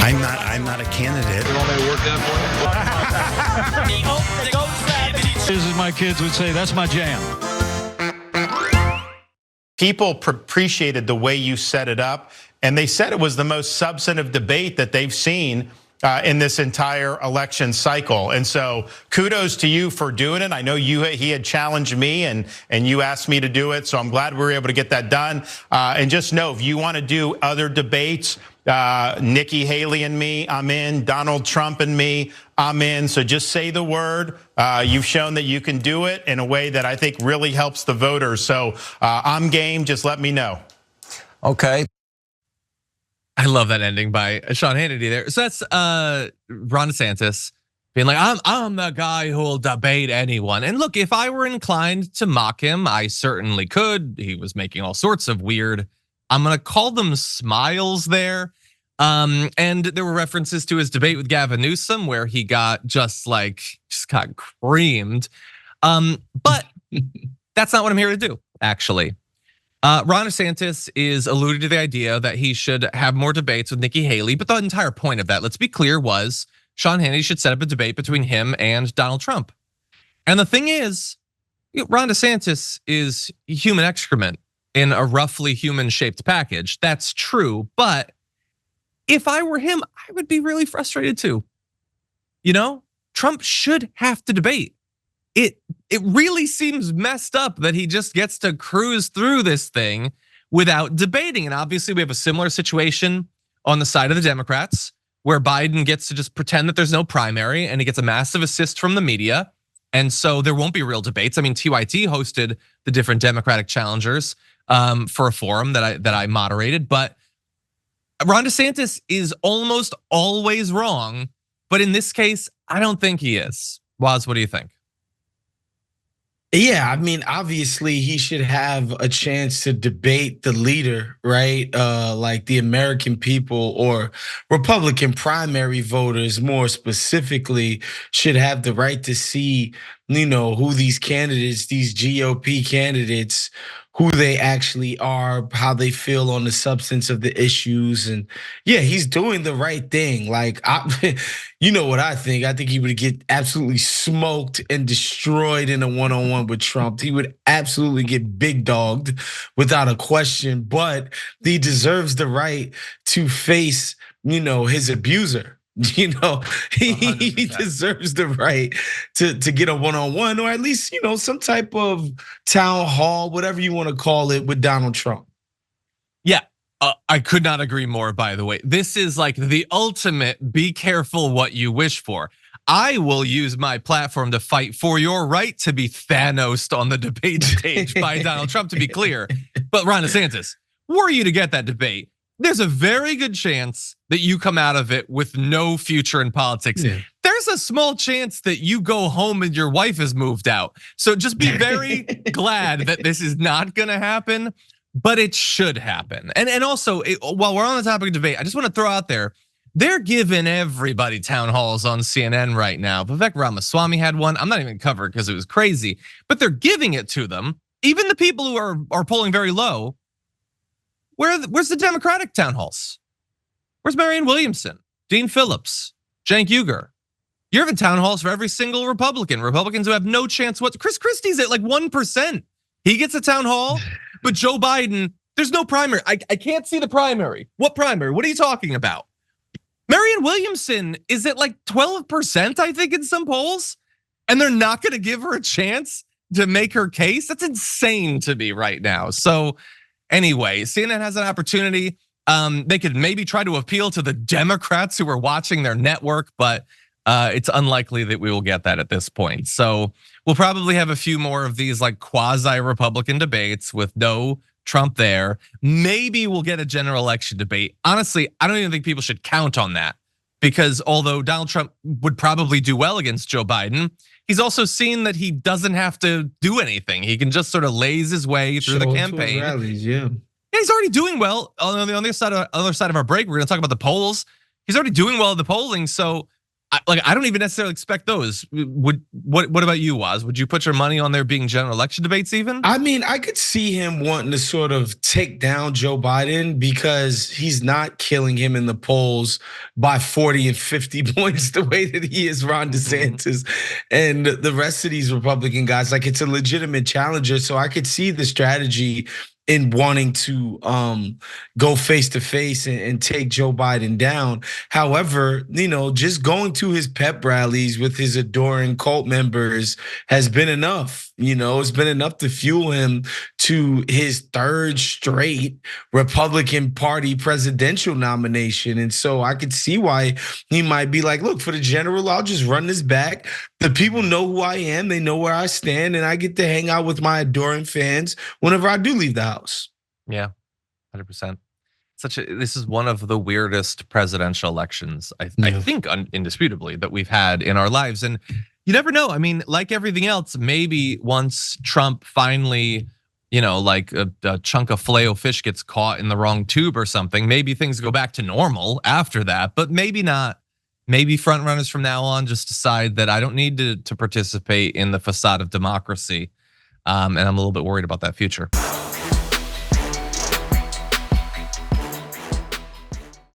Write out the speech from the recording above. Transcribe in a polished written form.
I'm not a candidate. As my kids would say, that's my jam. People appreciated the way you set it up, and they said it was the most substantive debate that they've seen in this entire election cycle. And so kudos to you for doing it. I know he had challenged me and you asked me to do it. So I'm glad we were able to get that done. And just know, if you want to do other debates, Nikki Haley and me, I'm in. Donald Trump and me, I'm in. So just say the word. You've shown that you can do it in a way that I think really helps the voters. So I'm game. Just let me know. Okay. I love that ending by Sean Hannity there. So that's Ron DeSantis being like, I'm the guy who will debate anyone. And look, if I were inclined to mock him, I certainly could. He was making all sorts of weird, I'm gonna call them smiles there. And there were references to his debate with Gavin Newsom where he got just got creamed. But that's not what I'm here to do, actually. Ron DeSantis is alluding to the idea that he should have more debates with Nikki Haley, but the entire point of that, let's be clear, was Sean Hannity should set up a debate between him and Donald Trump. And the thing is, Ron DeSantis is human excrement in a roughly human-shaped package. That's true, but if I were him, I would be really frustrated too. Trump should have to debate. It really seems messed up that he just gets to cruise through this thing without debating. And obviously we have a similar situation on the side of the Democrats where Biden gets to just pretend that there's no primary and he gets a massive assist from the media. And so there won't be real debates. I mean, TYT hosted the different Democratic challengers for a forum that I moderated, but Ron DeSantis is almost always wrong. But in this case, I don't think he is. Woz, what do you think? Yeah, I mean, obviously he should have a chance to debate the leader, right? Like the American people or Republican primary voters more specifically should have the right to see, who these candidates, these GOP candidates, who they actually are, how they feel on the substance of the issues. And yeah, he's doing the right thing. You know what I think? I think he would get absolutely smoked and destroyed in a one-on-one with Trump. He would absolutely get big dogged without a question, but he deserves the right to face, his abuser. He deserves the right to get a one-on-one, or at least, some type of town hall, whatever you want to call it, with Donald Trump. Yeah, I could not agree more, by the way. This is like the ultimate be careful what you wish for. I will use my platform to fight for your right to be Thanos'd on the debate stage by Donald Trump, to be clear. But Ron DeSantis, were you to get that debate, there's a very good chance that you come out of it with no future in politics. Yeah. There's a small chance that you go home and your wife has moved out. So just be very glad that this is not gonna happen, but it should happen. And also, while we're on the topic of debate, I just wanna throw out there, they're giving everybody town halls on CNN right now. Vivek Ramaswamy had one. I'm not even covered because it was crazy, but they're giving it to them. Even the people who are polling very low. Where's the Democratic town halls? Where's Marianne Williamson, Dean Phillips, Cenk Uygur? You're having town halls for every single Republican. Republicans who have no chance what. Chris Christie's at like 1%. He gets a town hall, but Joe Biden, there's no primary. I can't see the primary. What primary? What are you talking about? Marianne Williamson is at like 12%, I think, in some polls, and they're not going to give her a chance to make her case. That's insane to me right now. So anyway, CNN has an opportunity. They could maybe try to appeal to the Democrats who are watching their network, but it's unlikely that we will get that at this point. So we'll probably have a few more of these like quasi-Republican debates with no Trump there. Maybe we'll get a general election debate. Honestly, I don't even think people should count on that, because although Donald Trump would probably do well against Joe Biden, he's also seen that he doesn't have to do anything. He can just sort of laze his way through the campaign. Rallies, yeah. He's already doing well. On the other side of our break, we're gonna talk about the polls. He's already doing well at the polling. So I don't even necessarily expect those. What about you, Waz? Would you put your money on there being general election debates even? I mean, I could see him wanting to sort of take down Joe Biden because he's not killing him in the polls by 40 and 50 points the way that he is Ron DeSantis and the rest of these Republican guys. Like, it's a legitimate challenger. So I could see the strategy in wanting to go face to face and take Joe Biden down. However, just going to his pep rallies with his adoring cult members has been enough. It's been enough to fuel him to his third straight Republican Party presidential nomination. And so I could see why he might be like, look, for the general, I'll just run this back. The people know who I am, they know where I stand, and I get to hang out with my adoring fans whenever I do leave the house. Yeah, 100%. This is one of the weirdest presidential elections, I think, indisputably, that we've had in our lives. And you never know. I mean, like everything else, maybe once Trump finally, like a chunk of Filet-O-Fish gets caught in the wrong tube or something, maybe things go back to normal after that, but maybe not. Maybe front runners from now on just decide that I don't need to participate in the facade of democracy. And I'm a little bit worried about that future.